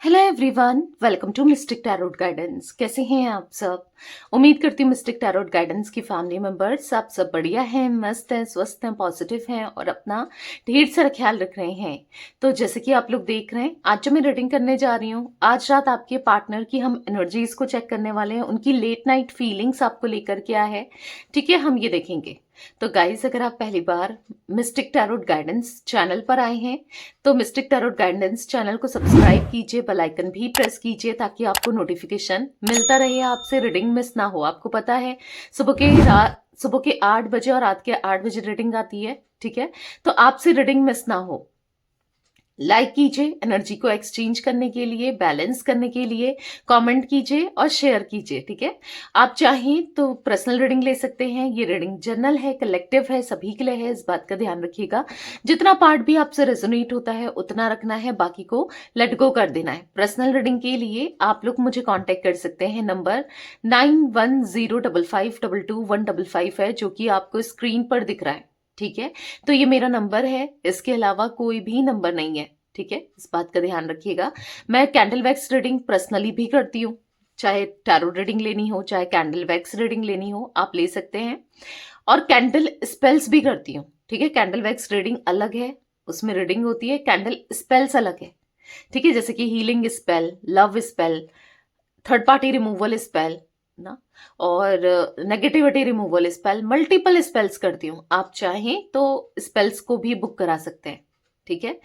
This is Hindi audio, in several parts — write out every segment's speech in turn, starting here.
Hello everyone, welcome to mystic tarot guidance. कैसे हैं आप सब? उम्मीद करती हूँ मिस्टिक टैरोट गाइडेंस की फैमिली मेंबर्स आप सब बढ़िया हैं, मस्त हैं, स्वस्थ हैं, पॉजिटिव हैं और अपना ढेर सारा ख्याल रख रहे हैं। तो जैसे कि आप लोग देख रहे हैं, आज जो मैं रीडिंग करने जा रही हूँ, आज रात आपके पार्टनर की हम एनर्जीज को चेक करने वाले हैं। उनकी लेट नाइट फीलिंग्स आपको लेकर क्या है, ठीक है, हम ये देखेंगे। तो गाइस, अगर आप पहली बार मिस्टिक टैरोट गाइडेंस चैनल पर आए हैं तो मिस्टिक टैरोट गाइडेंस चैनल को सब्सक्राइब कीजिए, बेल आइकन भी प्रेस कीजिए ताकि आपको नोटिफिकेशन मिलता रहे, आपसे रीडिंग मिस ना हो। आपको पता है सुबह के 8 बजे और रात के 8 बजे रीडिंग आती है, ठीक है? तो आपसे रीडिंग मिस ना हो, लाइक कीजिए, एनर्जी को एक्सचेंज करने के लिए, बैलेंस करने के लिए कमेंट कीजिए और शेयर कीजिए, ठीक है? आप चाहें तो पर्सनल रीडिंग ले सकते हैं। ये रीडिंग जनरल है, कलेक्टिव है, सभी के लिए है, इस बात का ध्यान रखिएगा। जितना पार्ट भी आपसे रेजोनेट होता है उतना रखना है, बाकी को लेट गो कर देना है। पर्सनल रीडिंग के लिए आप लोग मुझे कॉन्टेक्ट कर सकते हैं, नंबर 9105522155 है, जो कि आपको स्क्रीन पर दिख रहा है, ठीक है? तो ये मेरा नंबर है, इसके अलावा कोई भी नंबर नहीं है, ठीक है? इस बात का ध्यान रखिएगा। मैं कैंडल वैक्स रीडिंग पर्सनली भी करती हूँ, चाहे टैरो रीडिंग लेनी हो, चाहे कैंडल वैक्स रीडिंग लेनी हो, आप ले सकते हैं। और कैंडल स्पेल्स भी करती हूँ, ठीक है? कैंडल वैक्स रीडिंग अलग है, उसमें रीडिंग होती है, कैंडल स्पेल्स अलग है, ठीक है? जैसे कि healing spell, love spell, third party removal spell ना, और negativity removal spell, multiple spells करती हूँ। आप चाहें तो स्पेल्स को भी बुक करा सकते हैं, ठीक है?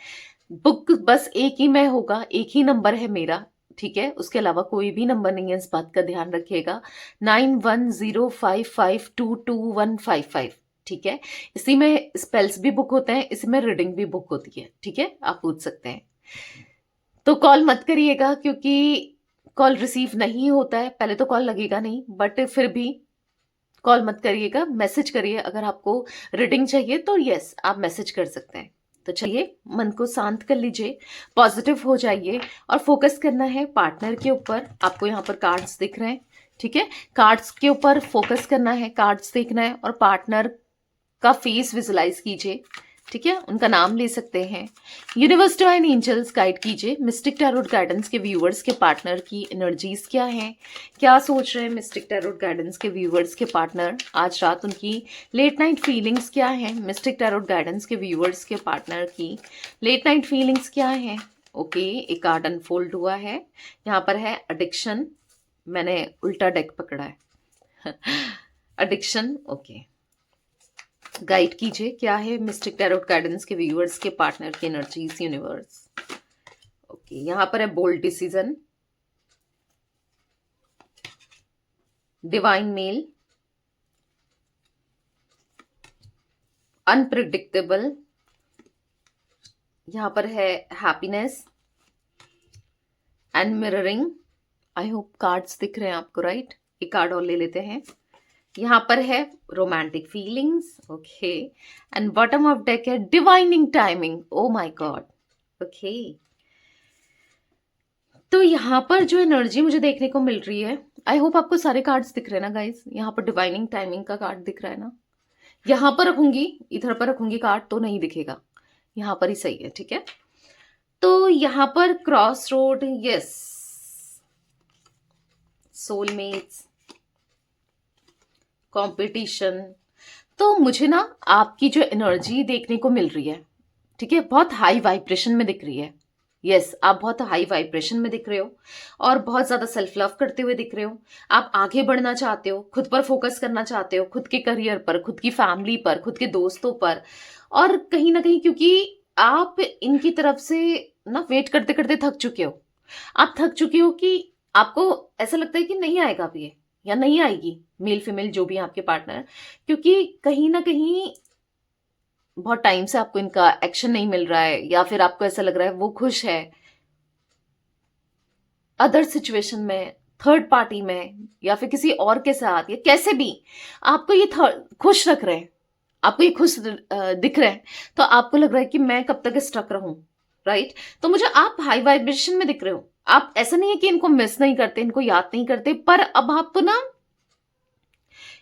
बुक बस एक ही में होगा, एक ही नंबर है मेरा, ठीक है? उसके अलावा कोई भी नंबर नहीं है, इस बात का ध्यान रखिएगा। 9105522155, ठीक है? इसी में स्पेल्स भी बुक होते हैं, इसी में रीडिंग भी बुक होती है, ठीक है? आप पूछ सकते हैं। तो कॉल मत करिएगा, क्योंकि कॉल रिसीव नहीं होता है। पहले तो कॉल लगेगा नहीं, बट फिर भी कॉल मत करिएगा, मैसेज करिए। अगर आपको रीडिंग चाहिए तो यस, आप मैसेज कर सकते हैं। तो चलिए, मन को शांत कर लीजिए, पॉजिटिव हो जाइए और फोकस करना है पार्टनर के ऊपर। आपको यहाँ पर कार्ड्स दिख रहे हैं, ठीक है? कार्ड्स के ऊपर फोकस करना है, कार्ड्स देखना है और पार्टनर का फेस विजुलाइज कीजिए, ठीक है? उनका नाम ले सकते हैं। यूनिवर्स डिवाइन एंजल्स गाइड कीजिए, मिस्टिक टैरोट गाइडेंस के व्यूअर्स के पार्टनर की एनर्जीज क्या हैं, क्या सोच रहे हैं मिस्टिक टैरोट गाइडेंस के व्यूअर्स के पार्टनर, आज रात उनकी लेट नाइट फीलिंग्स क्या हैं, मिस्टिक टैरोट गाइडेंस के व्यूअर्स के पार्टनर की लेट नाइट फीलिंग्स क्या हैं। ओके, एक कार्ड अनफोल्ड हुआ है, यहाँ पर है एडिक्शन। मैंने उल्टा डेक पकड़ा है। Addiction, okay. गाइड कीजिए, क्या है मिस्टिक टैरोट गाइडेंस के व्यूअर्स के पार्टनर की एनर्जीज यूनिवर्स। ओके, यहां पर है bold decision, divine male, unpredictable, यहां पर है happiness and mirroring. I hope cards दिख रहे हैं आपको, राइट? एक कार्ड और ले लेते हैं। यहाँ पर है romantic feelings, okay, and bottom of deck है divining timing. Oh my god, okay. तो यहाँ पर जो एनर्जी मुझे देखने को मिल रही है, आई होप आपको सारे कार्ड्स दिख रहे हैं ना गाइस? यहाँ पर डिवाइनिंग टाइमिंग का कार्ड दिख रहा है ना? यहाँ पर रखूंगी, इधर पर रखूंगी कार्ड तो नहीं दिखेगा, यहाँ पर ही सही है, ठीक है? तो यहाँ पर cross road, yes, soulmates, competition. तो मुझे ना आपकी जो एनर्जी देखने को मिल रही है, ठीक है, बहुत हाई वाइब्रेशन में दिख रही है। यस, आप बहुत हाई वाइब्रेशन में दिख रहे हो और बहुत ज्यादा सेल्फ लव करते हुए दिख रहे हो। आप आगे बढ़ना चाहते हो, खुद पर फोकस करना चाहते हो, खुद के करियर पर, खुद की फैमिली पर, खुद के दोस्तों पर। और कहीं ना कहीं क्योंकि आप इनकी तरफ से ना वेट करते करते थक चुके हो, आप थक चुके हो कि आपको ऐसा लगता है कि नहीं आएगा अब ये, या नहीं आएगी, मेल फीमेल जो भी है आपके पार्टनर, क्योंकि कहीं ना कहीं बहुत टाइम से आपको इनका एक्शन नहीं मिल रहा है, या फिर आपको ऐसा लग रहा है वो खुश है अदर सिचुएशन में, थर्ड पार्टी में, या फिर किसी और के साथ, या कैसे भी आपको ये खुश रख रहे हैं, आपको ये खुश दिख रहे हैं। तो आपको लग रहा है कि मैं कब तक स्टक रहूं, राइट? तो मुझे आप हाई वाइब्रेशन में दिख रहे हो। आप, ऐसा नहीं है कि इनको मिस नहीं करते, इनको याद नहीं करते, पर अब आप ना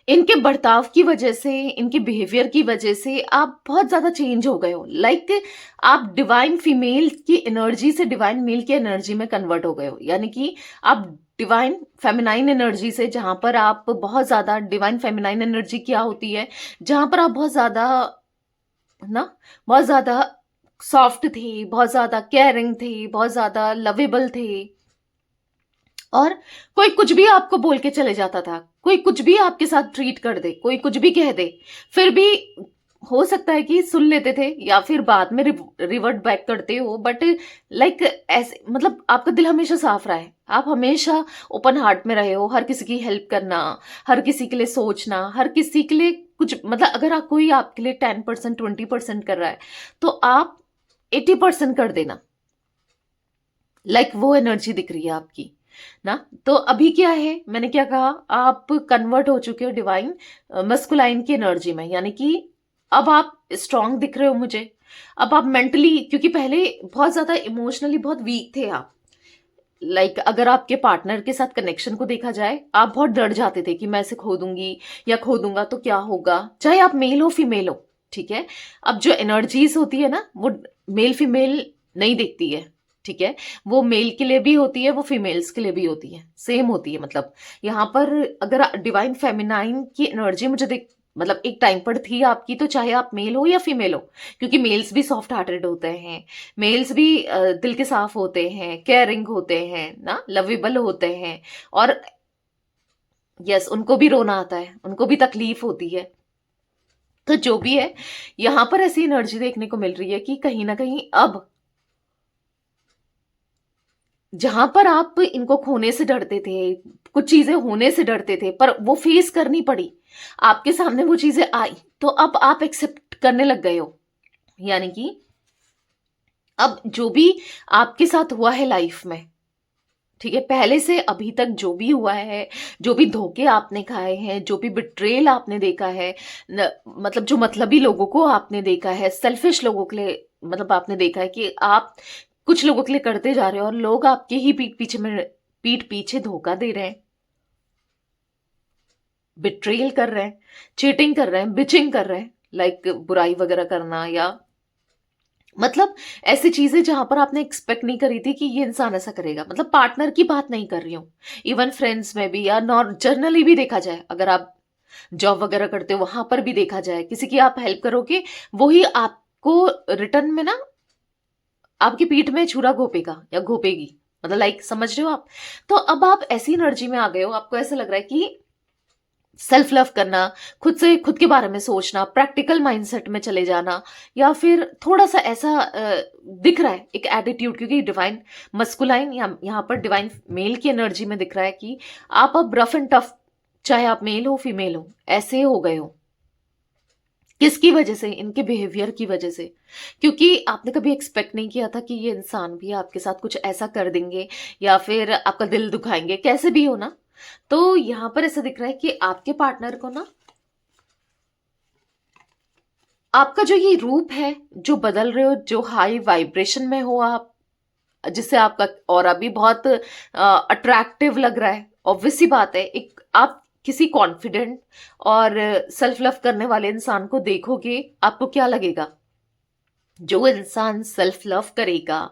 इनके बर्ताव की वजह से, इनके बिहेवियर की वजह से आप बहुत ज़्यादा चेंज हो गए हो। लाइक आप डिवाइन फीमेल की एनर्जी से डिवाइन मेल की एनर्जी में कन्वर्ट हो गए हो। यानी कि आप डिवाइन फेमिनाइन एनर्जी से, जहां पर आप बहुत ज़्यादा, डिवाइन फेमिनाइन एनर्जी क्या होती है, जहां पर आप बहुत ज़्यादा ना, बहुत ज़्यादा सॉफ्ट थे, बहुत ज़्यादा केयरिंग थे, बहुत ज़्यादा लवेबल थे, और कोई कुछ भी आपको बोल के चले जाता था, कोई कुछ भी आपके साथ ट्रीट कर दे, कोई कुछ भी कह दे, फिर भी हो सकता है कि सुन लेते थे या फिर बाद में रिवर्ट बैक करते हो। बट लाइक ऐसे, मतलब आपका दिल हमेशा साफ रहा है, आप हमेशा ओपन हार्ट में रहे हो। हर किसी की हेल्प करना, हर किसी के लिए सोचना, हर किसी के लिए कुछ, मतलब अगर आप कोई आपके लिए 10% 20% कर रहा है तो आप 80% कर देना। लाइक वो एनर्जी दिख रही है आपकी ना। तो अभी क्या है, मैंने क्या कहा, आप कन्वर्ट हो चुके हो डिवाइन मस्कुलाइन की एनर्जी में। यानी कि अब आप स्ट्रांग दिख रहे हो मुझे। अब आप मेंटली, क्योंकि पहले बहुत ज्यादा इमोशनली बहुत वीक थे आप। लाइक अगर आपके पार्टनर के साथ कनेक्शन को देखा जाए, आप बहुत डर जाते थे कि मैं इसे खो दूंगी या खो दूंगा तो क्या होगा, चाहे आप मेल हो फीमेल हो, ठीक है। अब जो एनर्जीज होती है ना, वो मेल फीमेल नहीं देखती है, ठीक है। वो मेल के लिए भी होती है, वो फीमेल्स के लिए भी होती है, सेम होती है। मतलब यहाँ पर अगर डिवाइन फेमिनाइन की एनर्जी मुझे देख, मतलब एक टाइम पर थी आपकी, तो चाहे आप मेल हो या फीमेल हो, क्योंकि मेल्स भी सॉफ्ट हार्टेड होते हैं, मेल्स भी दिल के साफ होते हैं, केयरिंग होते हैं ना, लवेबल होते हैं। और यस, उनको भी रोना आता है, उनको भी तकलीफ होती है। तो जो भी है, यहां पर ऐसी एनर्जी देखने को मिल रही है कि कहीं ना कहीं अब जहां पर आप इनको खोने से डरते थे, कुछ चीजें होने से डरते थे, पर वो फेस करनी पड़ी, आपके सामने वो चीजें आई, तो अब आप एक्सेप्ट करने लग गए हो। यानी कि अब जो भी आपके साथ हुआ है लाइफ में, ठीक है, पहले से अभी तक जो भी हुआ है, जो भी धोखे आपने खाए हैं, जो भी बिट्रेल आपने देखा है, मतलब जो मतलबी लोगों को आपने देखा है, सेल्फिश लोगों के लिए, मतलब आपने देखा है कि आप कुछ लोगों के लिए करते जा रहे हो और लोग आपके ही पीठ पीछे धोखा दे रहे हैं, बिट्रेल कर रहे हैं, चीटिंग कर रहे हैं, बिचिंग कर रहे हैं, लाइक बुराई वगैरह करना, या मतलब ऐसी चीजें जहां पर आपने एक्सपेक्ट नहीं करी थी कि ये इंसान ऐसा करेगा। मतलब पार्टनर की बात नहीं कर रही हूँ, इवन फ्रेंड्स में भी, या नॉर जर्नली भी देखा जाए, अगर आप जॉब वगैरह करते हो वहां पर भी देखा जाए, किसी की आप हेल्प करोगे, वही आपको रिटर्न में ना आपकी पीठ में छुरा घोपेगा या घोपेगी। मतलब लाइक समझ रहे हो आप। तो अब आप ऐसी एनर्जी में आ गए हो, आपको ऐसा लग रहा है कि सेल्फ लव करना, खुद से खुद के बारे में सोचना, प्रैक्टिकल माइंडसेट में चले जाना, या फिर थोड़ा सा ऐसा दिख रहा है एक एटीट्यूड, क्योंकि डिवाइन मस्कुलाइन यहाँ पर डिवाइन मेल की एनर्जी में दिख रहा है कि आप अब रफ एंड टफ, चाहे आप मेल हो फीमेल हो, ऐसे हो गए हो। किसकी वजह से? इनके बिहेवियर की वजह से। क्योंकि आपने कभी एक्सपेक्ट नहीं किया था कि ये इंसान भी आपके साथ कुछ ऐसा कर देंगे या फिर आपका दिल दुखाएंगे, कैसे भी हो ना। तो यहां पर ऐसा दिख रहा है कि आपके पार्टनर को ना, आपका जो ये रूप है, जो बदल रहे हो, जो हाई वाइब्रेशन में हो आप, जिससे आपका ऑरा भी बहुत अट्रैक्टिव लग रहा है। ऑब्वियस सी बात है, एक आप किसी कॉन्फिडेंट और सेल्फ लव करने वाले इंसान को देखोगे, आपको क्या लगेगा? जो इंसान सेल्फ लव करेगा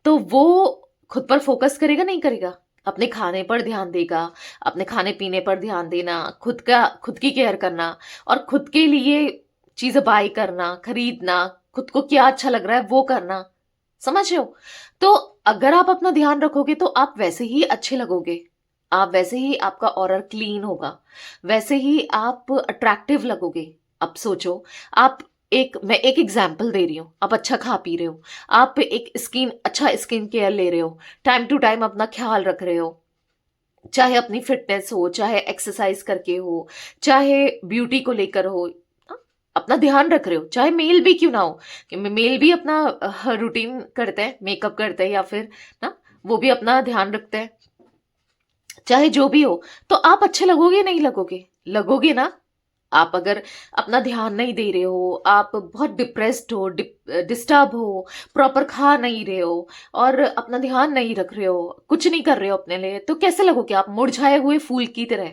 तो वो खुद पर फोकस करेगा, नहीं करेगा? अपने खाने पर ध्यान देगा, अपने खाने पीने पर ध्यान देना, खुद की केयर करना, और खुद के लिए चीजें बाय करना, खरीदना, खुद को क्या अच्छा लग रहा है वो करना। समझ रहे हो? तो अगर आप अपना ध्यान रखोगे तो आप वैसे ही अच्छे लगोगे, आप वैसे ही, आपका ऑरा क्लीन होगा, वैसे ही आप अट्रैक्टिव लगोगे। अब सोचो, आप मैं एक एग्जाम्पल दे रही हूँ, आप अच्छा खा पी रहे हो, आप एक अच्छा स्किन केयर ले रहे हो, टाइम टू टाइम अपना ख्याल रख रहे हो, चाहे अपनी फिटनेस हो, चाहे एक्सरसाइज करके हो, चाहे ब्यूटी को लेकर हो, हाँ, अपना ध्यान रख रहे हो, चाहे मेल भी क्यों ना हो, कि मेल भी अपना रूटीन करते हैं, मेकअप करते हैं, या फिर ना वो भी अपना ध्यान रखते हैं, चाहे जो भी हो, तो आप अच्छे लगोगे, नहीं लगोगे? लगोगे ना। आप अगर अपना ध्यान नहीं दे रहे हो, आप बहुत डिप्रेस्ड हो, डिस्टर्ब हो, प्रॉपर खा नहीं रहे हो, और अपना ध्यान नहीं रख रहे हो, कुछ नहीं कर रहे हो अपने लिए, तो कैसे लगोगे? आप मुरझाए हुए फूल की तरह।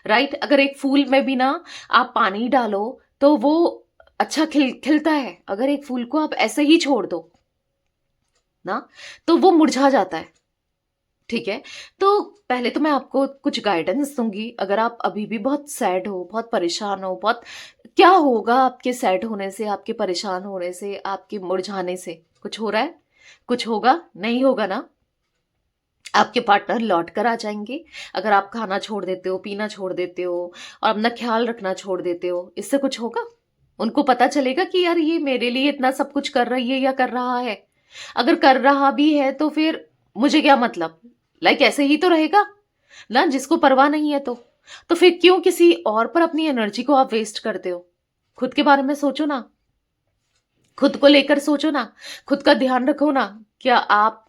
राइट? अगर एक फूल में भी ना आप पानी डालो तो वो अच्छा खिलता है। अगर एक फूल को आप ऐसे ही छोड़ दो ना, तो वो मुरझा जाता है। ठीक है? तो पहले तो मैं आपको कुछ गाइडेंस दूंगी। अगर आप अभी भी बहुत सैड हो, बहुत परेशान हो, बहुत क्या होगा आपके सैड होने से, आपके परेशान होने से, आपके मुरझाने से? कुछ हो रहा है? कुछ होगा? नहीं होगा ना? आपके पार्टनर लौट कर आ जाएंगे। अगर आप खाना छोड़ देते हो, पीना छोड़ देते हो और अपना ख्याल रखना छोड़ देते हो, इससे कुछ होगा? उनको पता चलेगा कि यार ये मेरे लिए इतना सब कुछ कर रही है या कर रहा है। अगर कर रहा भी है तो फिर मुझे क्या मतलब? लाइक ऐसे ही तो रहेगा ना, जिसको परवाह नहीं है तो फिर क्यों किसी और पर अपनी एनर्जी को आप वेस्ट करते हो? खुद के बारे में सोचो ना, खुद को लेकर सोचो ना, खुद का ध्यान रखो ना। क्या आप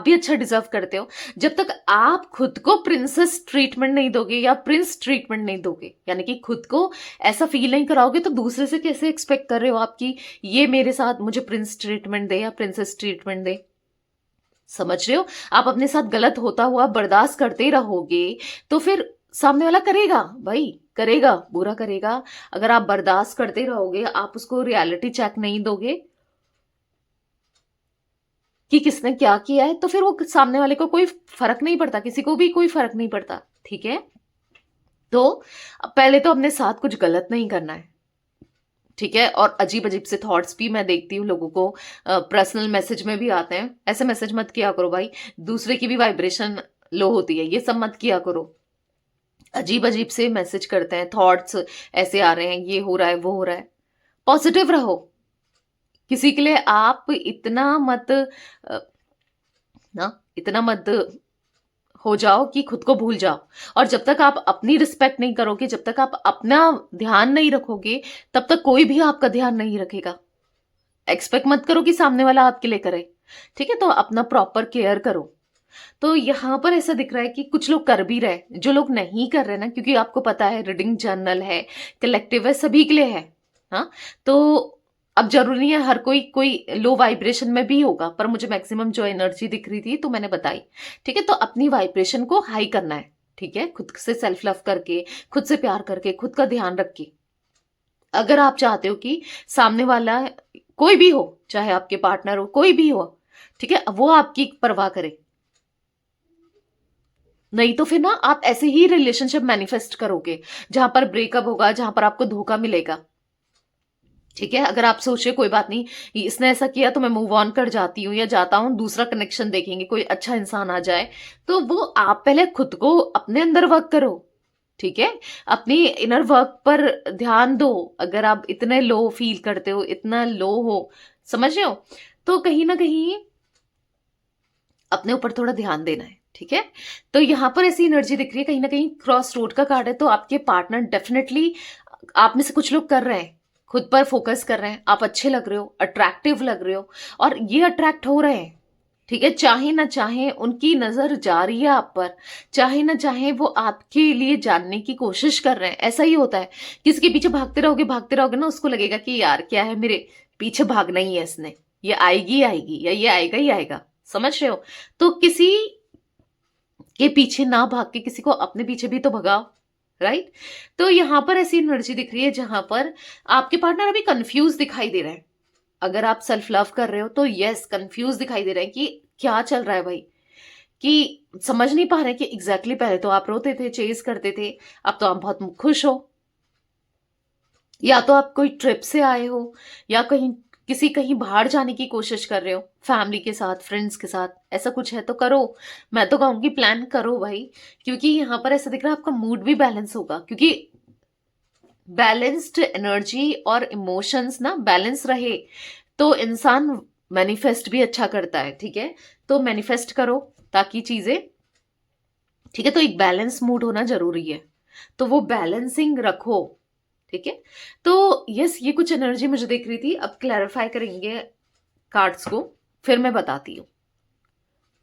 भी अच्छा डिजर्व करते हो। जब तक आप खुद को प्रिंसेस ट्रीटमेंट नहीं दोगे या प्रिंस ट्रीटमेंट नहीं दोगे, यानी कि खुद को ऐसा फील नहीं कराओगे, तो दूसरे से कैसे एक्सपेक्ट कर रहे हो आपकी ये मेरे साथ मुझे प्रिंस ट्रीटमेंट दे या प्रिंसेस ट्रीटमेंट दे? समझ रहे हो? आप अपने साथ गलत होता हुआ बर्दाश्त करते रहोगे तो फिर सामने वाला करेगा भाई, करेगा, बुरा करेगा। अगर आप बर्दाश्त करते रहोगे, आप उसको रियलिटी चेक नहीं दोगे कि किसने क्या किया है, तो फिर वो सामने वाले को कोई फर्क नहीं पड़ता, किसी को भी कोई फर्क नहीं पड़ता। ठीक है? तो पहले तो अपने साथ कुछ गलत नहीं करना है। ठीक है? और अजीब अजीब से थॉट्स भी मैं देखती हूँ लोगों को पर्सनल मैसेज में भी आते हैं। ऐसे मैसेज मत किया करो भाई, दूसरे की भी वाइब्रेशन लो होती है, ये सब मत किया करो। अजीब अजीब से मैसेज करते हैं, थॉट्स ऐसे आ रहे हैं, ये हो रहा है, वो हो रहा है। पॉजिटिव रहो। किसी के लिए आप इतना मत ना, इतना मत हो जाओ कि खुद को भूल जाओ। और जब तक आप अपनी रिस्पेक्ट नहीं करोगे, जब तक आप अपना ध्यान नहीं रखोगे, तब तक कोई भी आपका ध्यान नहीं रखेगा। एक्सपेक्ट मत करो कि सामने वाला आपके लिए करे। ठीक है? तो अपना प्रॉपर केयर करो। तो यहाँ पर ऐसा दिख रहा है कि कुछ लोग कर भी रहे, जो लोग नहीं कर रहे ना, क्योंकि आपको पता है रीडिंग जर्नल है, कलेक्टिव है, सभी के लिए है। हाँ, तो अब जरूरी नहीं है हर कोई कोई लो वाइब्रेशन में भी होगा, पर मुझे मैक्सिमम जो एनर्जी दिख रही थी तो मैंने बताई। ठीक है? तो अपनी वाइब्रेशन को हाई करना है। ठीक है? खुद से सेल्फ लव करके, खुद से प्यार करके, खुद का ध्यान रख के। अगर आप चाहते हो कि सामने वाला कोई भी हो, चाहे आपके पार्टनर हो, कोई भी हो, ठीक है, वो आपकी परवाह करे, नहीं तो फिर ना आप ऐसे ही रिलेशनशिप मैनिफेस्ट करोगे जहां पर ब्रेकअप होगा, जहां पर आपको धोखा मिलेगा। ठीक है? अगर आप सोचे कोई बात नहीं, इसने ऐसा किया तो मैं मूव ऑन कर जाती हूँ या जाता हूँ, दूसरा कनेक्शन देखेंगे, कोई अच्छा इंसान आ जाए, तो वो आप पहले खुद को अपने अंदर वर्क करो। ठीक है? अपनी इनर वर्क पर ध्यान दो। अगर आप इतने लो फील करते हो, इतना लो हो, समझ रहे हो, तो कहीं ना कहीं अपने ऊपर थोड़ा ध्यान देना है। ठीक है? तो यहां पर ऐसी एनर्जी दिख रही है, कहीं ना कहीं क्रॉस रोड का कार्ड है, तो आपके पार्टनर डेफिनेटली, आप में से कुछ लोग कर रहे हैं, खुद पर फोकस कर रहे हैं, आप अच्छे लग रहे हो, अट्रैक्टिव लग रहे हो, और ये अट्रैक्ट हो रहे हैं। ठीक है? चाहे ना चाहे उनकी नजर जा रही है आप पर, चाहे ना चाहे वो आपके लिए जानने की कोशिश कर रहे हैं। ऐसा ही होता है, किसी के पीछे भागते रहोगे ना, उसको लगेगा कि यार क्या है, मेरे पीछे भागना ही है इसने, ये आएगी आएगी या ये आएगा ही आएगा। समझ रहे हो? तो किसी के पीछे ना भाग के किसी को अपने पीछे भी तो भगाओ। राइट? तो यहां पर ऐसी एनर्जी दिख रही है जहां पर आपके पार्टनर अभी कंफ्यूज दिखाई दे रहे हैं। अगर आप सेल्फ लव कर रहे हो तो यस, कंफ्यूज दिखाई दे रहे हैं कि क्या चल रहा है भाई, कि समझ नहीं पा रहे कि एग्जैक्टली पहले तो आप रोते थे, चेज करते थे, अब तो आप बहुत खुश हो। या तो आप कोई ट्रिप से आए हो, या कहीं बाहर जाने की कोशिश कर रहे हो, फैमिली के साथ, फ्रेंड्स के साथ, ऐसा कुछ है तो करो। मैं तो कहूंगी प्लान करो भाई, क्योंकि यहां पर ऐसा दिख रहा है आपका मूड भी बैलेंस होगा, क्योंकि बैलेंस्ड एनर्जी और इमोशंस ना बैलेंस रहे तो इंसान मैनिफेस्ट भी अच्छा करता है। ठीक है? तो मैनिफेस्ट करो ताकि चीजें, ठीक है, तो एक बैलेंस मूड होना जरूरी है, तो वो बैलेंसिंग रखो। ठीक है? तो यस, ये कुछ एनर्जी मुझे दिख रही थी। अब क्लैरिफाई करेंगे कार्ड्स को, फिर मैं बताती हूँ।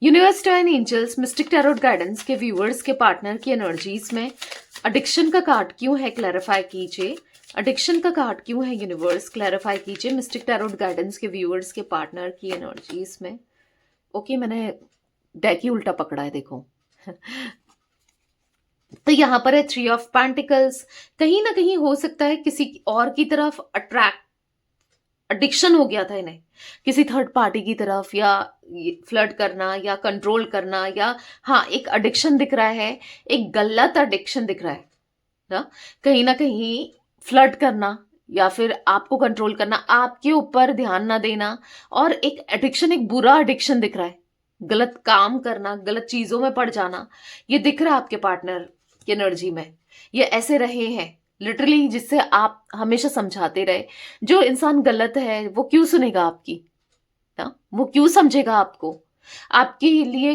यूनिवर्स टाइन एंजल्स मिस्टिक टैरोट गाइडेंस के व्यूअर्स के पार्टनर की एनर्जीज में एडिक्शन का कार्ड क्यों है, क्लैरिफाई कीजिए। एडिक्शन का कार्ड क्यों है यूनिवर्स, क्लैरिफाई कीजिए। मिस्टिक टैरोट गाइडेंस के व्यूअर्स के पार्टनर की एनर्जीज में। ओके, मैंने डेक ही उल्टा पकड़ा है, देखो। तो यहाँ पर है थ्री ऑफ पेंटिकल्स। कहीं ना कहीं हो सकता है किसी और की तरफ अट्रैक्ट, एडिक्शन हो गया था इन्हें किसी थर्ड पार्टी की तरफ, या फ्लर्ट करना या कंट्रोल करना, या हाँ एक एडिक्शन दिख रहा है, एक गलत एडिक्शन दिख रहा है ना कहीं फ्लर्ट करना या फिर आपको कंट्रोल करना, आपके ऊपर ध्यान ना देना, और एक एडिक्शन, एक बुरा एडिक्शन दिख रहा है, गलत काम करना, गलत चीजों में पड़ जाना, ये दिख रहा है आपके पार्टनर की एनर्जी में। ये ऐसे रहे हैं लिटरली, जिससे आप हमेशा समझाते रहे। जो इंसान गलत है वो क्यों सुनेगा आपकी ना, वो क्यों समझेगा आपको, आपके लिए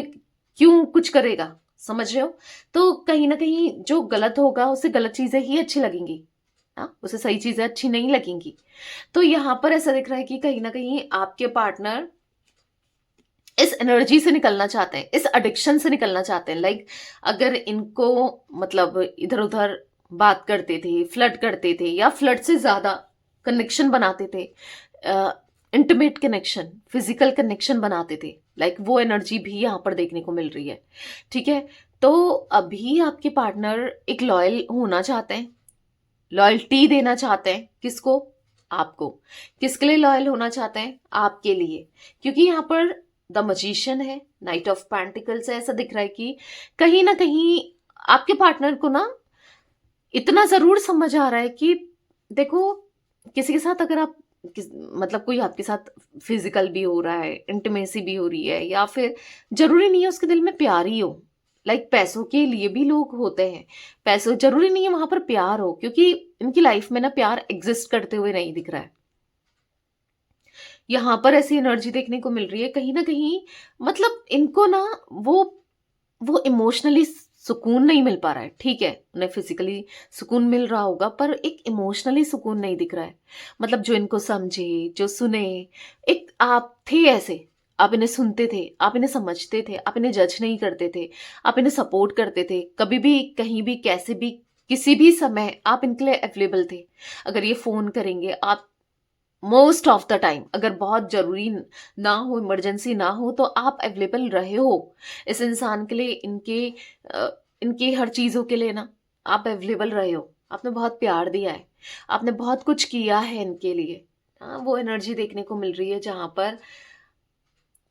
क्यों कुछ करेगा, समझ रहे हो? तो कहीं ना कहीं जो गलत होगा उसे गलत चीजें ही अच्छी लगेंगी ना, उसे सही चीजें अच्छी नहीं लगेंगी। तो यहां पर ऐसा दिख रहा है कि कहीं ना कहीं आपके पार्टनर इस एनर्जी से निकलना चाहते हैं, इस एडिक्शन से निकलना चाहते हैं। लाइक अगर इनको मतलब इधर उधर बात करते थे, फ्लर्ट करते थे, या फ्लर्ट से ज्यादा कनेक्शन बनाते थे, इंटीमेट कनेक्शन, फिजिकल कनेक्शन बनाते थे, लाइक वो एनर्जी भी यहाँ पर देखने को मिल रही है। ठीक है, तो अभी आपके पार्टनर एक लॉयल होना चाहते हैं, लॉयल्टी देना चाहते हैं। किसको? आपको। किसके लिए लॉयल होना चाहते हैं? आपके लिए। क्योंकि यहाँ पर द मजिशियन है, नाइट ऑफ पेंटिकल्स है, ऐसा दिख रहा है कि कहीं ना कहीं आपके पार्टनर को ना इतना जरूर समझ आ रहा है कि देखो, किसी के साथ अगर आप मतलब कोई आपके साथ फिजिकल भी हो रहा है, इंटीमेसी भी हो रही है, या फिर जरूरी नहीं है उसके दिल में प्यार ही हो। लाइक पैसों के लिए भी लोग होते हैं, पैसों जरूरी नहीं है वहां पर प्यार हो, क्योंकि इनकी लाइफ में ना प्यार एग्जिस्ट करते हुए नहीं दिख रहा है। यहाँ पर ऐसी एनर्जी देखने को मिल रही है कहीं ना कहीं, मतलब इनको ना वो वो इमोशनली सुकून नहीं मिल पा रहा है। ठीक है, उन्हें फिजिकली सुकून मिल रहा होगा, पर एक इमोशनली सुकून नहीं दिख रहा है। मतलब जो इनको समझे, जो सुने, एक आप थे ऐसे, आप इन्हें सुनते थे, आप इन्हें समझते थे, आप इन्हें जज नहीं करते थे, आप इन्हें सपोर्ट करते थे, कभी भी कहीं भी कैसे भी किसी भी समय आप इनके लिए अवेलेबल थे। अगर ये फोन करेंगे आप, मोस्ट ऑफ द टाइम, अगर बहुत जरूरी ना हो, इमरजेंसी ना हो, तो आप अवेलेबल रहे हो इस इंसान के लिए, इनके हर चीजों के लिए ना आप अवेलेबल रहे हो। आपने बहुत प्यार दिया है, आपने बहुत कुछ किया है इनके लिए। हाँ, वो एनर्जी देखने को मिल रही है जहां पर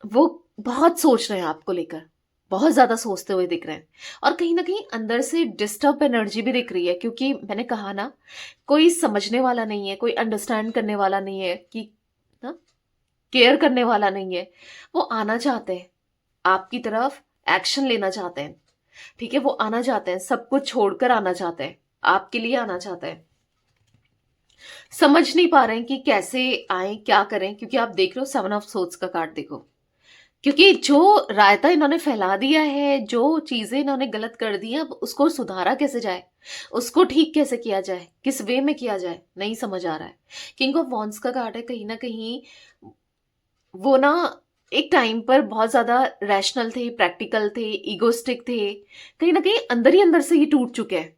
वो बहुत सोच रहे हैं आपको लेकर, बहुत ज्यादा सोचते हुए दिख रहे हैं। और कहीं ना कहीं अंदर से डिस्टर्ब एनर्जी भी दिख रही है, क्योंकि मैंने कहा ना, कोई समझने वाला नहीं है, कोई अंडरस्टैंड करने वाला नहीं है, कि ना केयर करने वाला नहीं है। वो आना चाहते हैं आपकी तरफ, एक्शन लेना चाहते हैं। ठीक है, वो आना चाहते हैं, सब कुछ छोड़कर आना चाहते हैं, आपके लिए आना चाहते हैं। समझ नहीं पा रहे हैं कि कैसे आए, क्या करें, क्योंकि आप देख रहे हो 7 ऑफ सोर्ड्स का कार्ड देखो। क्योंकि जो रायता इन्होंने फैला दिया है, जो चीजें इन्होंने गलत कर दी हैं, अब उसको सुधारा कैसे जाए, उसको ठीक कैसे किया जाए, किस वे में किया जाए, नहीं समझ आ रहा है। किंग ऑफ वॉन्ड्स का कार्ड है, कहीं ना कहीं वो ना एक टाइम पर बहुत ज्यादा रैशनल थे, प्रैक्टिकल थे, इगोस्टिक थे, कहीं ना कहीं अंदर ही अंदर से ये टूट चुके हैं।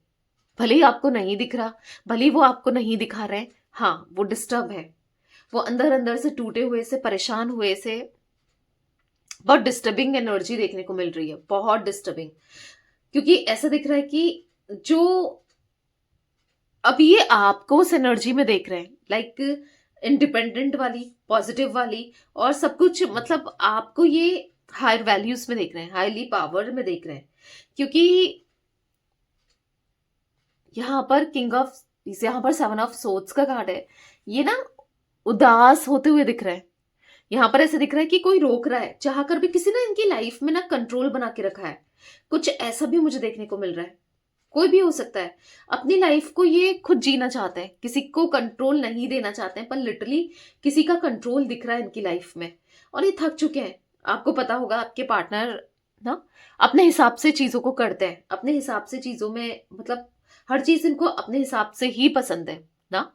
भले ही आपको नहीं दिख रहा, भले ही वो आपको नहीं दिखा रहे, हाँ वो डिस्टर्ब है, वो अंदर अंदर से टूटे हुए से, परेशान हुए से, बहुत डिस्टर्बिंग एनर्जी देखने को मिल रही है, बहुत डिस्टर्बिंग। क्योंकि ऐसा दिख रहा है कि जो अब ये आपको उस एनर्जी में देख रहे हैं, लाइक इंडिपेंडेंट वाली, पॉजिटिव वाली, और सब कुछ, मतलब आपको ये हायर वैल्यूज में देख रहे हैं, हाईली पावर में देख रहे हैं। क्योंकि यहाँ पर यहाँ पर 7 ऑफ सोर्ड्स का कार्ड है, ये ना उदास होते हुए दिख रहे हैं। यहाँ पर ऐसे दिख रहा है कि कोई रोक रहा है, चाह कर भी किसी ने इनकी लाइफ में ना कंट्रोल बना के रखा है। कुछ ऐसा भी मुझे देखने को मिल रहा है, कोई भी हो सकता है। अपनी लाइफ को ये खुद जीना चाहते हैं, किसी को कंट्रोल नहीं देना चाहते हैं, पर लिटरली किसी का कंट्रोल दिख रहा है इनकी लाइफ में, और ये थक चुके हैं। आपको पता होगा आपके पार्टनर ना अपने हिसाब से चीजों को करते हैं, अपने हिसाब से चीजों में, मतलब हर चीज इनको अपने हिसाब से ही पसंद है ना।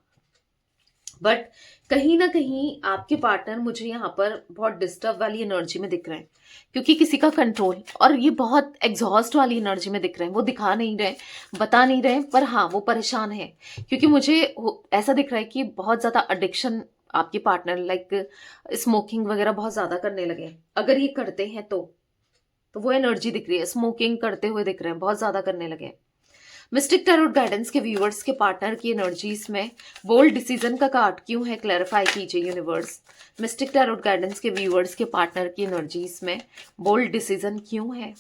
बट कहीं ना कहीं आपके पार्टनर मुझे यहाँ पर बहुत डिस्टर्ब वाली एनर्जी में दिख रहे हैं, क्योंकि किसी का कंट्रोल, और ये बहुत एग्जॉस्ट वाली एनर्जी में दिख रहे हैं। वो दिखा नहीं रहे, बता नहीं रहे, पर हाँ वो परेशान है। क्योंकि मुझे ऐसा दिख रहा है कि बहुत ज्यादा एडिक्शन आपके पार्टनर, लाइक स्मोकिंग वगैरह बहुत ज्यादा करने लगे हैं। अगर ये करते हैं तो वो एनर्जी दिख रही है, स्मोकिंग करते हुए दिख रहे हैं, बहुत ज्यादा करने लगे हैं। मिस्टिक टैरोट गाइडेंस के व्यूअर्स के पार्टनर की एनर्जीज में बोल्ड डिसीजन का कार्ड क्यों है, क्लैरिफाई कीजिए यूनिवर्स। मिस्टिक टैरोट गाइडेंस के व्यूअर्स के पार्टनर की एनर्जीज में बोल्ड डिसीजन क्यों है।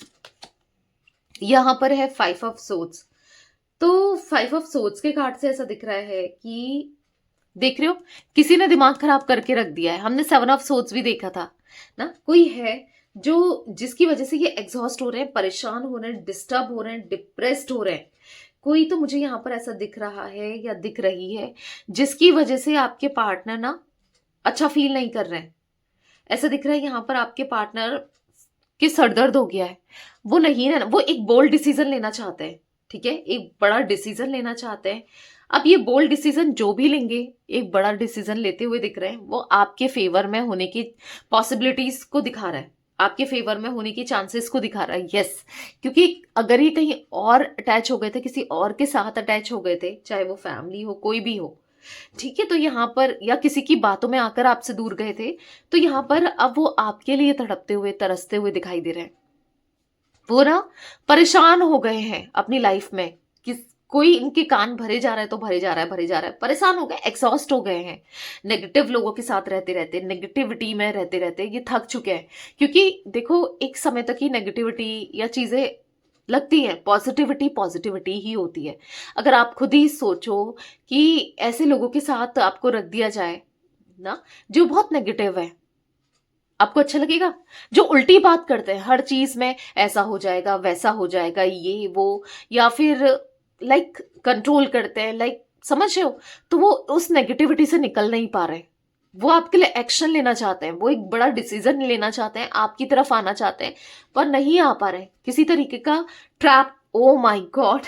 यहाँ पर है 5 ऑफ सोर्ड्स। तो 5 ऑफ सोर्ड्स के कार्ड से ऐसा दिख रहा है कि देख रहे हो किसी ने दिमाग खराब करके रख दिया है। हमने 7 ऑफ सोर्ड्स भी देखा था ना। कोई है जो जिसकी वजह से ये एग्जॉस्ट हो रहे हैं, परेशान हो रहे हैं, डिस्टर्ब हो रहे हैं, डिप्रेस्ड हो रहे हैं। कोई तो मुझे यहाँ पर ऐसा दिख रहा है या दिख रही है जिसकी वजह से आपके पार्टनर ना अच्छा फील नहीं कर रहे हैं। ऐसा दिख रहा है यहाँ पर आपके पार्टनर के सरदर्द हो गया है। वो नहीं रहना, वो एक बोल्ड डिसीजन लेना चाहते हैं। ठीक है, एक बड़ा डिसीजन लेना चाहते हैं। अब ये बोल्ड डिसीजन जो भी लेंगे, एक बड़ा डिसीजन लेते हुए दिख रहे हैं, वो आपके फेवर में होने की पॉसिबिलिटीज को दिखा रहा है, आपके फेवर में होने की चांसेस को दिखा रहा है। यस, क्योंकि अगर ये कहीं और अटैच हो गए थे, किसी और के साथ अटैच हो गए थे, चाहे वो फैमिली हो, कोई भी हो, ठीक है, तो यहाँ पर या किसी की बातों में आकर आपसे दूर गए थे, तो यहाँ पर अब वो आपके लिए तड़पते हुए, तरसते हुए दिखाई दे रहे हैं। वो ना परेशान हो गए हैं अपनी लाइफ में कि कोई इनके कान भरे जा रहा है तो भरे जा रहा है, भरे जा रहा है, परेशान हो गए, एग्जॉस्ट हो गए हैं। नेगेटिव लोगों के साथ रहते रहते, नेगेटिविटी में रहते रहते ये थक चुके हैं। क्योंकि देखो एक समय तक ही नेगेटिविटी या चीजें लगती है, पॉजिटिविटी पॉजिटिविटी ही होती है। अगर आप खुद ही सोचो कि ऐसे लोगों के साथ आपको रख दिया जाए ना जो बहुत नेगेटिव है, आपको अच्छा लगेगा? जो उल्टी बात करते हैं, हर चीज में ऐसा हो जाएगा, वैसा हो जाएगा, ये वो, या फिर लाइक कंट्रोल करते हैं, लाइक समझ रहे हो, तो वो उस नेगेटिविटी से निकल नहीं पा रहे। वो आपके लिए एक्शन लेना चाहते हैं, वो एक बड़ा डिसीजन लेना चाहते हैं, आपकी तरफ आना चाहते हैं, पर नहीं आ पा रहे, किसी तरीके का ट्रैप। ओ माय गॉड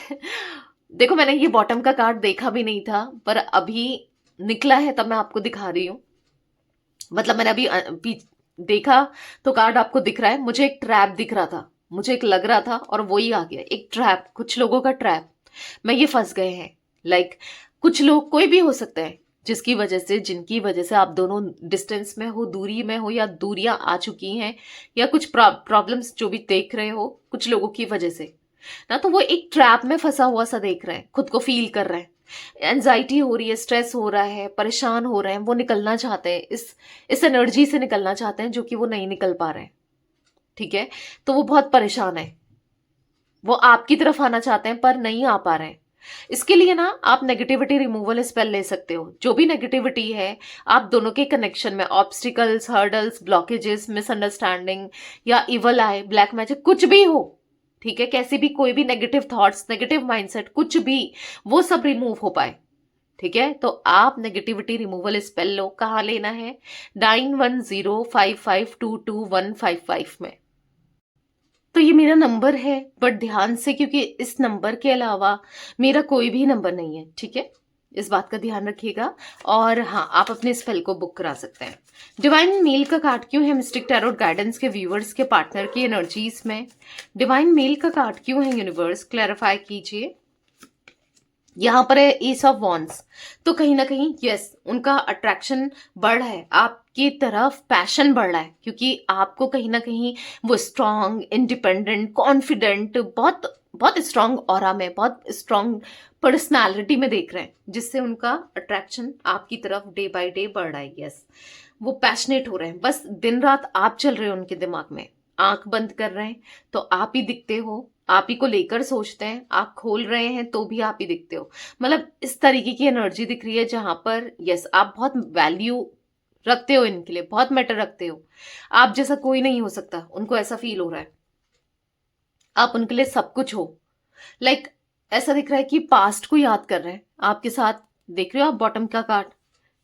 देखो मैंने ये बॉटम का कार्ड देखा भी नहीं था, पर अभी निकला है तब मैं आपको दिखा रही हूँ। मतलब मैंने अभी देखा तो कार्ड आपको दिख रहा है, मुझे एक ट्रैप दिख रहा था, मुझे एक लग रहा था और वही आ गया, एक ट्रैप, कुछ लोगों का ट्रैप में ये फंस गए हैं। लाइक कुछ लोग, कोई भी हो सकता है जिसकी वजह से, जिनकी वजह से आप दोनों डिस्टेंस में हो, दूरी में हो, या दूरियां आ चुकी हैं, या कुछ प्रॉब्लम्स जो भी देख रहे हो कुछ लोगों की वजह से ना, तो वो एक ट्रैप में फंसा हुआ सा देख रहे हैं, खुद को फील कर रहे हैं, एंजाइटी हो रही है, स्ट्रेस हो रहा है, परेशान हो रहे हैं, वो निकलना चाहते हैं, इस एनर्जी से निकलना चाहते हैं जो कि वो नहीं निकल पा रहे हैं। ठीक है, तो वो बहुत परेशान है, वो आपकी तरफ आना चाहते हैं पर नहीं आ पा रहे हैं। इसके लिए ना आप नेगेटिविटी रिमूवल स्पेल ले सकते हो। जो भी नेगेटिविटी है आप दोनों के कनेक्शन में, ऑब्स्टिकल्स, हर्डल्स, ब्लॉकेजेस, मिसअंडरस्टैंडिंग या इवल आई, ब्लैक मैजिक, कुछ भी हो, ठीक है, कैसी भी कोई भी नेगेटिव थॉट्स, नेगेटिव माइंडसेट, कुछ भी, वो सब रिमूव हो पाए। ठीक है, तो आप नेगेटिविटी रिमूवल स्पेल लो। कहाँ लेना है? 9105522155 में। तो ये मेरा नंबर है, बट ध्यान से, क्योंकि इस नंबर के अलावा मेरा कोई भी नंबर नहीं है। ठीक है, इस बात का ध्यान रखिएगा। और हाँ, आप अपने स्पेल को बुक करा सकते हैं। डिवाइन मेल का कार्ड क्यों है मिस्टिक टैरोट गाइडेंस के व्यूअर्स के पार्टनर की एनर्जीज में? डिवाइन मेल का कार्ड क्यों है यूनिवर्स, क्लैरिफाई कीजिए। यहाँ पर है एस ऑफ वॉन्ड्स। तो कहीं ना कहीं यस, उनका अट्रैक्शन बढ़ रहा है आपकी तरफ, पैशन बढ़ रहा है, क्योंकि आपको कहीं ना कहीं वो स्ट्रांग, इंडिपेंडेंट, कॉन्फिडेंट, बहुत बहुत स्ट्रांग ऑरा में, बहुत स्ट्रांग पर्सनालिटी में देख रहे हैं, जिससे उनका अट्रैक्शन आपकी तरफ डे बाय डे बढ़ रहा है। यस, वो पैशनेट हो रहे हैं, बस दिन रात आप चल रहे हो उनके दिमाग में। आंख बंद कर रहे हैं तो आप ही दिखते हो, आप ही को लेकर सोचते हैं, आंख खोल रहे हैं तो भी आप ही दिखते हो। मतलब इस तरीके की एनर्जी दिख रही है जहां पर यस, आप बहुत वैल्यू रखते हो, इनके लिए बहुत मैटर रखते हो, आप जैसा कोई नहीं हो सकता, उनको ऐसा फील हो रहा है, आप उनके लिए सब कुछ हो। लाइक ऐसा दिख रहा है कि पास्ट को याद कर रहे हैं आपके साथ। देख रहे हो आप बॉटम का कार्ड,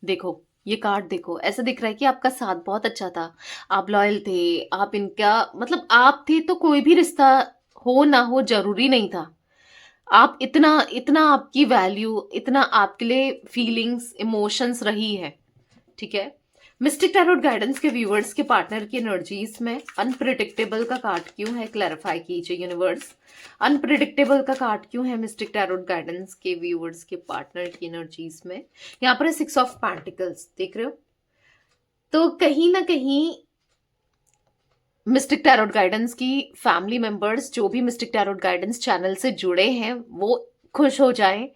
देखो ये कार्ड देखो, ऐसा दिख रहा है कि आपका साथ बहुत अच्छा था, आप लॉयल थे, आप इनका मतलब आप थे, तो कोई भी रिश्ता हो ना हो जरूरी नहीं था। आप इतना इतना आपकी वैल्यू, इतना आपके लिए फीलिंग्स, इमोशंस रही है। ठीक है, मिस्टिक टैरोट गाइडेंस के व्यूअर्स के पार्टनर की एनर्जीज में अनप्रिडिक्टेबल का कार्ड क्यों है, क्लैरिफाई कीजिए यूनिवर्स। अनप्रिडिक्टेबल का कार्ड क्यों है मिस्टिक टैरोट गाइडेंस के व्यूअर्स के पार्टनर की एनर्जीज में? यहाँ पर है 6 ऑफ पेंटिकल्स, देख रहे हो, तो कहीं ना कहीं मिस्टिक टैरोट गाइडेंस की फैमिली मेंबर्स, जो भी मिस्टिक टैरोट गाइडेंस चैनल से जुड़े हैं, वो खुश हो जाएं,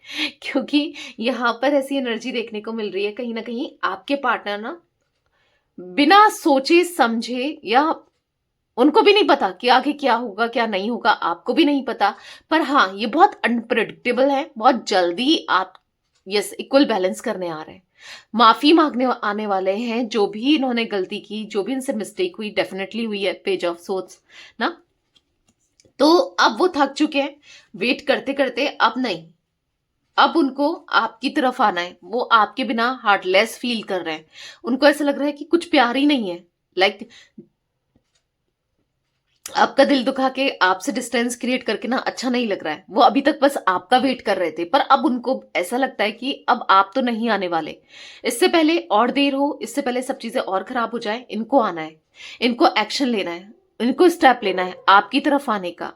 क्योंकि यहाँ पर ऐसी एनर्जी देखने को मिल रही है कहीं ना कहीं आपके पार्टनर ना बिना सोचे समझे, या उनको भी नहीं पता कि आगे क्या होगा क्या नहीं होगा, आपको भी नहीं पता, पर हाँ ये बहुत अनप्रिडिक्टेबल है। बहुत जल्दी आप यस इक्वल बैलेंस करने आ रहे हैं, माफी मांगने आने वाले हैं। जो भी इन्होंने गलती की, जो भी इनसे मिस्टेक हुई, डेफिनेटली हुई है, पेज ऑफ सोर्ट्स ना। तो अब वो थक चुके हैं वेट करते करते, अब नहीं, अब उनको आपकी तरफ आना है। वो आपके बिना हार्टलेस फील कर रहे हैं, उनको ऐसा लग रहा है कि कुछ प्यार ही नहीं है। लाइक आपका दिल दुखा के आपसे डिस्टेंस क्रिएट करके ना अच्छा नहीं लग रहा है। वो अभी तक बस आपका वेट कर रहे थे, पर अब उनको ऐसा लगता है कि अब आप तो नहीं आने वाले। इससे पहले और देर हो, इससे पहले सब चीजें और खराब हो जाए, इनको आना है, इनको एक्शन लेना है, इनको स्टेप लेना है आपकी तरफ आने का,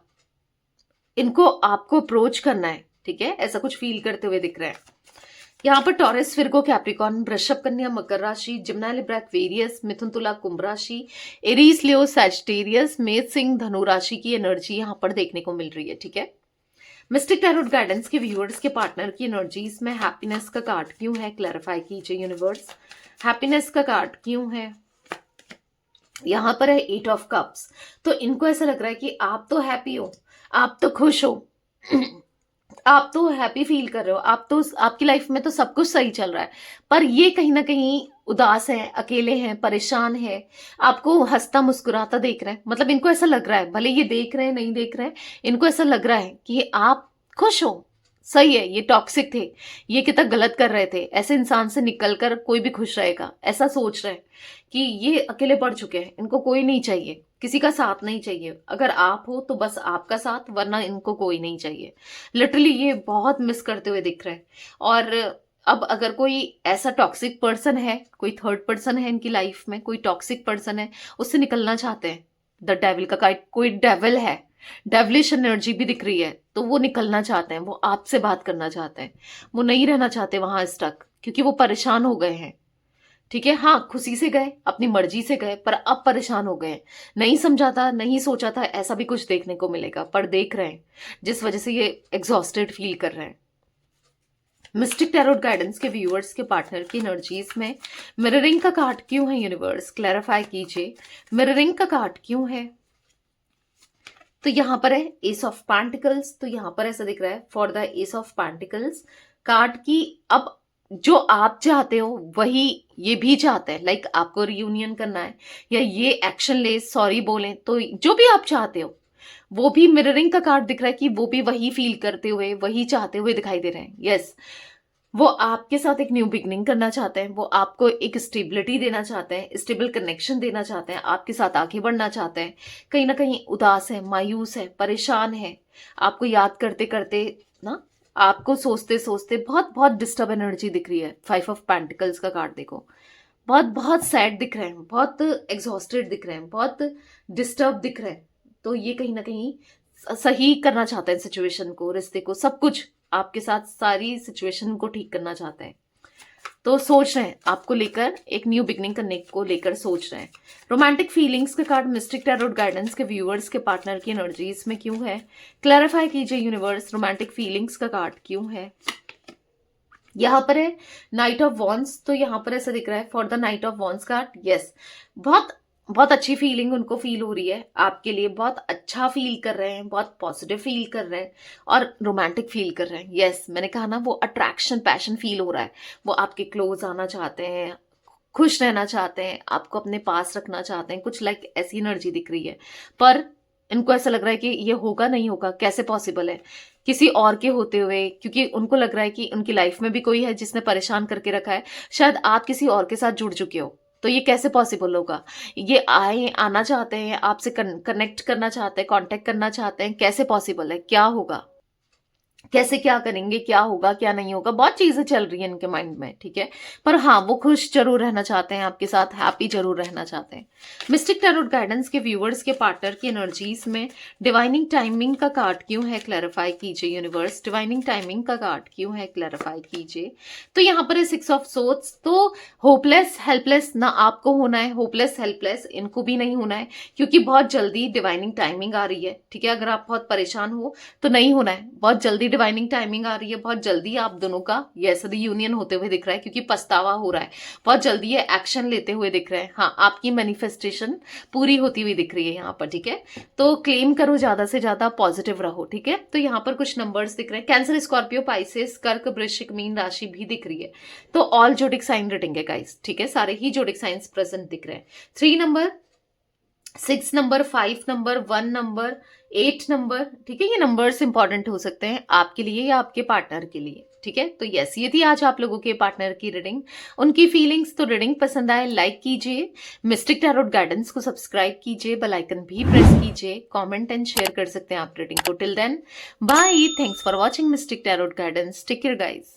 इनको आपको अप्रोच करना है। ठीक है, ऐसा कुछ फील करते हुए दिख रहा है। यहाँ पर टॉरस, विर्गो, कैप्रिकॉर्न, वृषभ, कन्या, मकर राशि, जिम्ना, लिब्रा, एक्वेरियस, मिथुन, तुला, कुंभ राशि, एरीज, लियो, सैजिटेरियस, मेष, सिंह, धनु राशि की एनर्जी यहाँ पर देखने को मिल रही है। ठीक है, मिस्टिक टैरोट गाइडेंस के व्यूअर्स के पार्टनर की एनर्जी इसमें हैप्पीनेस का कार्ड क्यों है, क्लैरिफाई कीजिए यूनिवर्स। हैप्पीनेस का कार्ड क्यों है? यहाँ पर है 8 ऑफ कप्स। तो इनको ऐसा लग रहा है कि आप तो हैप्पी हो, आप तो खुश हो, आप तो हैप्पी फील कर रहे हो, आप तो आपकी लाइफ में तो सब कुछ सही चल रहा है, पर ये कहीं ना कहीं उदास है, अकेले हैं, परेशान है, आपको हंसता मुस्कुराता देख रहे हैं। मतलब इनको ऐसा लग रहा है, भले ये देख रहे हैं नहीं देख रहे हैं, इनको ऐसा लग रहा है कि आप खुश हो, सही है। ये टॉक्सिक थे, ये कितना गलत कर रहे थे, ऐसे इंसान से निकलकर कोई भी खुश रहेगा, ऐसा सोच रहे हैं कि ये अकेले पड़ चुके हैं, इनको कोई नहीं चाहिए, किसी का साथ नहीं चाहिए। अगर आप हो तो बस आपका साथ, वरना इनको कोई नहीं चाहिए। लिटरली ये बहुत मिस करते हुए दिख रहे हैं। और अब अगर कोई ऐसा टॉक्सिक पर्सन है, कोई थर्ड पर्सन है इनकी लाइफ में, कोई टॉक्सिक पर्सन है, उससे निकलना चाहते हैं। द डेविल का कोई डेविल है, डेविलिश एनर्जी भी दिख रही है, तो वो निकलना चाहते हैं, वो आपसे बात करना चाहते हैं, वो नहीं रहना चाहते वहां स्टक, क्योंकि वो परेशान हो गए हैं। ठीक है, हाँ खुशी से गए, अपनी मर्जी से गए, पर अब परेशान हो गए। नहीं समझा था, नहीं सोचा था ऐसा भी कुछ देखने को मिलेगा, पर देख रहे हैं, जिस वजह से ये एग्जॉस्टेड फील कर रहे हैं। मिस्टिक टैरोट गाइडेंस के व्यूअर्स के पार्टनर की एनर्जीज में मिररिंग का कार्ड क्यों है यूनिवर्स, क्लैरिफाई कीजिए। मिररिंग का कार्ड क्यों है? तो यहां पर है एस ऑफ पेंटिकल्स। तो यहां पर ऐसा दिख रहा है for the S of pentacles card की, अब जो आप चाहते हो वही ये भी चाहता है। लाइक आपको रियूनियन करना है, या ये एक्शन ले, सॉरी बोलें, तो जो भी आप चाहते हो वो भी मिररिंग का कार्ड दिख रहा है कि वो भी वही फील करते हुए, वही चाहते हुए दिखाई दे रहे हैं। यस, वो आपके साथ एक न्यू बिगनिंग करना चाहते हैं, वो आपको एक स्टेबिलिटी देना चाहते हैं, स्टेबल कनेक्शन देना चाहते हैं, आपके साथ आगे बढ़ना चाहते हैं। कहीं ना कहीं उदास है, मायूस है, परेशान है, आपको याद करते करते ना, आपको सोचते सोचते बहुत बहुत डिस्टर्ब एनर्जी दिख रही है। 5 ऑफ पेंटिकल्स का कार्ड देखो, बहुत बहुत सैड दिख रहे हैं, बहुत एग्जॉस्टेड दिख रहे हैं, बहुत डिस्टर्ब दिख रहे हैं। तो ये कहीं ना कहीं सही करना चाहते हैं सिचुएशन को, रिश्ते को, सब कुछ आपके साथ, सारी सिचुएशन को ठीक करना चाहते हैं। तो सोच रहे हैं आपको लेकर, एक न्यू बिगनिंग करने को लेकर सोच रहे हैं। रोमांटिक फीलिंग्स का कार्ड मिस्टिक टैरोट गाइडेंस के व्यूअर्स के पार्टनर की एनर्जी इसमें क्यों है, क्लैरिफाई कीजिए यूनिवर्स। रोमांटिक फीलिंग्स का कार्ड क्यों है? यहाँ पर है नाइट ऑफ वॉन्स। तो यहाँ पर ऐसा दिख रहा है for the night of wands card. Yes, बहुत बहुत अच्छी फीलिंग उनको फील हो रही है आपके लिए, बहुत अच्छा फील कर रहे हैं, बहुत पॉजिटिव फील कर रहे हैं और रोमांटिक फील कर रहे हैं। यस, मैंने कहा ना, वो अट्रैक्शन, पैशन फील हो रहा है, वो आपके क्लोज आना चाहते हैं, खुश रहना चाहते हैं, आपको अपने पास रखना चाहते हैं, कुछ लाइक ऐसी एनर्जी दिख रही है। पर इनको ऐसा लग रहा है कि ये होगा नहीं होगा, कैसे पॉसिबल है किसी और के होते हुए, क्योंकि उनको लग रहा है कि उनकी लाइफ में भी कोई है जिसने परेशान करके रखा है। शायद आप किसी और के साथ जुड़ चुके हो, तो ये कैसे पॉसिबल होगा? ये आना चाहते हैं, आपसे कनेक्ट करना चाहते हैं, कांटेक्ट करना चाहते हैं, कैसे पॉसिबल है? क्या होगा, कैसे, क्या करेंगे, क्या होगा क्या नहीं होगा, बहुत चीजें चल रही हैं इनके माइंड में। ठीक है, पर हाँ वो खुश जरूर रहना चाहते हैं आपके साथ, हैप्पी जरूर रहना चाहते हैं। मिस्टिक टैरोट गाइडेंस के व्यूअर्स के पार्टनर की एनर्जीज में डिवाइनिंग टाइमिंग का कार्ड क्यों है, क्लैरिफाई कीजिए यूनिवर्स। डिवाइनिंग टाइमिंग का कार्ड क्यों है, क्लैरिफाई कीजिए। तो यहाँ पर है 6 ऑफ सोर्ड्स। तो होपलेस हेल्पलेस ना आपको होना है, होपलेस हेल्पलेस इनको भी नहीं होना है, क्योंकि बहुत जल्दी डिवाइनिंग टाइमिंग आ रही है। ठीक है, अगर आप बहुत परेशान हो तो नहीं होना है, बहुत जल्दी डिवाइनिंग टाइमिंग आ रही है, बहुत जल्दी आप दोनों का यस रियूनियन होते हुए दिख रहा है, क्योंकि पछतावा हो रहा है, बहुत जल्दी ये एक्शन लेते हुए दिख रहे हैं। हाँ, आपकी मैनिफेस्टेशन पूरी होती हुई दिख रही है यहाँ पर, ठीक है। तो क्लेम करो, ज्यादा से ज्यादा पॉजिटिव रहो, ठीक है। तो यहाँ पर कुछ नंबर्स दिख रहे हैं, कैंसर, स्कॉर्पियो, पाइसेस, कर्क, वृश्चिक, मीन राशि भी दिख रही है। तो ऑल जोडिक साइन रटेंगे गाइस, ठीक है, सारे ही जोडिक साइंस प्रेजेंट दिख रहे हैं। 3 number, 6 number, 5 number, 1 number, 8 number, ठीक है। ये नंबर्स इंपॉर्टेंट हो सकते हैं आपके लिए या आपके पार्टनर के लिए, ठीक है। तो यस, ये थी आज आप लोगों के पार्टनर की रीडिंग, उनकी फीलिंग्स। तो रीडिंग पसंद आए लाइक कीजिए, मिस्टिक टैरोट गाइडेंस को सब्सक्राइब कीजिए, बेल आइकन भी प्रेस कीजिए, कमेंट एंड शेयर कर सकते हैं आप रीडिंग को। Till then bye, thanks for watching mystic tarot guidance, take care guys.